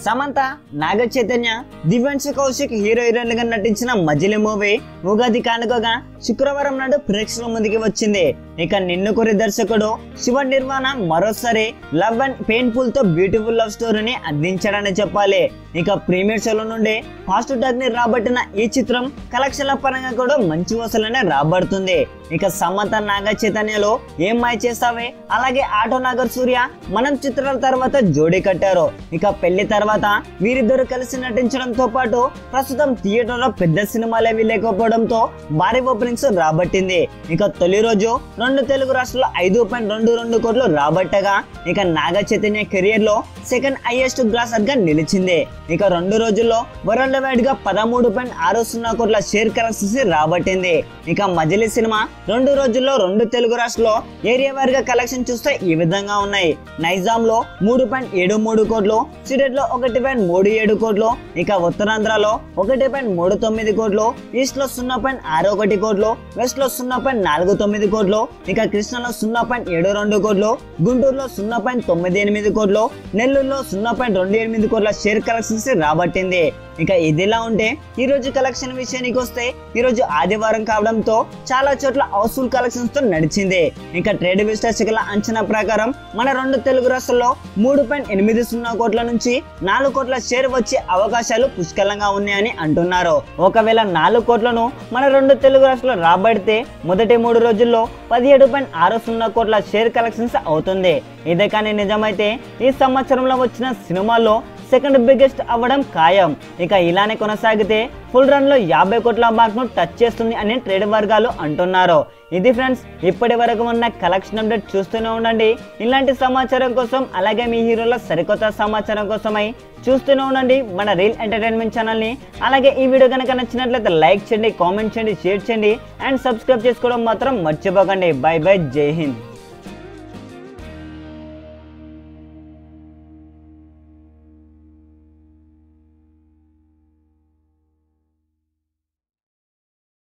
సమంత, నాగ చైతన్య, దివ్యాంశ కౌశిక్ హీరోయిన్లుగా నటించిన మజిలీ మూవీ ఉగాది కానుకగా శుక్రవారం నాడు ప్రేక్షకుల ముందుకి వచ్చింది. ఇక నిన్ను కోరి దర్శకుడు శివ నిర్వాణ మరోసారి లవ్ అండ్ పెయిన్ఫుల్ తో బ్యూటిఫుల్ లవ్ స్టోరీని అందించాడని చెప్పాలి. ఇక ప్రీమియర్ షోల నుండి ఫాస్ట్ టాక్ ని రాబట్టిన ఈ చిత్రం కలెక్షన్ల పరంగా కూడా మంచి వసూలనే రాబడుతుంది. ఇక సమంత, నాగ చైతన్యలో ఏం మాయ చేస్తావే, అలాగే ఆటో నాగర్ సూర్య మనం చిత్రాల తర్వాత జోడీ కట్టారు. ఇక పెళ్లి తర్వాత వీరిద్దరు కలిసి నటించడంతో పాటు ప్రస్తుతం థియేటర్ లో పెద్ద సినిమాలేవి లేకపోవడంతో భారీ ఓపెనింగ్స్ రాబట్టింది. ఇక తొలి రోజు 2 తెలుగు రాష్ట్రాల్లో 5.22 కోట్లు రాబట్టగా ఇక నాగ చైతన్య కెరియర్ లో సెకండ్ హైయెస్ట్ గ్రాసర్ గా నిలిచింది. ఇక 2 రోజుల్లో వరల్డ్ వైడ్ గా 13.60 కోట్ల షేర్ కలెక్షన్స్ రాబట్టింది. ఇక మజిలీ సినిమా 2 రోజుల్లో 2 తెలుగు రాష్ట్రాల్లో ఏరియా వారిగా కలెక్షన్ చూస్తే ఈ విధంగా ఉన్నాయి. నైజాం లో 3.73 కోట్లు, సిడెట్ లో 1.37 కోట్లు, ఇక ఉత్తరాంధ్రలో 1.39 కోట్లు, ఈస్ట్ లో 0.61 కోట్లు, వెస్ట్ లో 0.49 కోట్లు, ఇక కృష్ణలో 0.72 కోట్లు, గుంటూరులో 0.98 కోట్లు, నెల్లూరులో 0.28 కోట్ల షేర్ కలెక్షన్స్ రాబట్టింది. ఇక ఇదిలా ఉంటే ఈ రోజు కలెక్షన్ విషయానికి వస్తే ఈ రోజు ఆదివారం కావడంతో చాలా చోట్ల హౌస్ఫుల్ కలెక్షన్స్ తో నడిచింది. ఇక ట్రేడ్ విశ్లేషకుల అంచనా ప్రకారం మన 2 తెలుగు రాష్ట్రాల్లో 3.80 కోట్ల నుంచి 4 కోట్ల షేర్ వచ్చే అవకాశాలు పుష్కలంగా ఉన్నాయని అంటున్నారు. ఒకవేళ 4 కోట్లను మన 2 తెలుగు రాష్ట్రాల్లో రాబడితే మొదటి 3 రోజుల్లో 17.60 కోట్ల షేర్ కలెక్షన్స్ అవుతుంది. ఇదే కానీ నిజమైతే ఈ సంవత్సరంలో వచ్చిన సినిమాల్లో సెకండ్ బిగ్గెస్ట్ అవ్వడం ఖాయం. ఇక ఇలానే కొనసాగితే ఫుల్ రన్ లో 50 కోట్ల మార్క్ ను టచ్ చేస్తుంది అని ట్రేడ్ వర్గాలు అంటున్నారు. ఇది ఫ్రెండ్స్, ఇప్పటి వరకు ఉన్న కలెక్షన్ అప్డేట్ చూస్తూనే ఉండండి. ఇలాంటి సమాచారం కోసం అలాగే మీ హీరోల సరికొత్త సమాచారం కోసమై చూస్తూనే ఉండండి మన రీల్ ఎంటర్టైన్మెంట్ ఛానల్ ని. అలాగే ఈ వీడియో కనుక నచ్చినట్లయితే లైక్ చేయండి, కామెంట్ చేయండి, షేర్ చేయండి అండ్ సబ్స్క్రైబ్ చేసుకోవడం మాత్రం మర్చిపోకండి. బై బై, జై హింద్.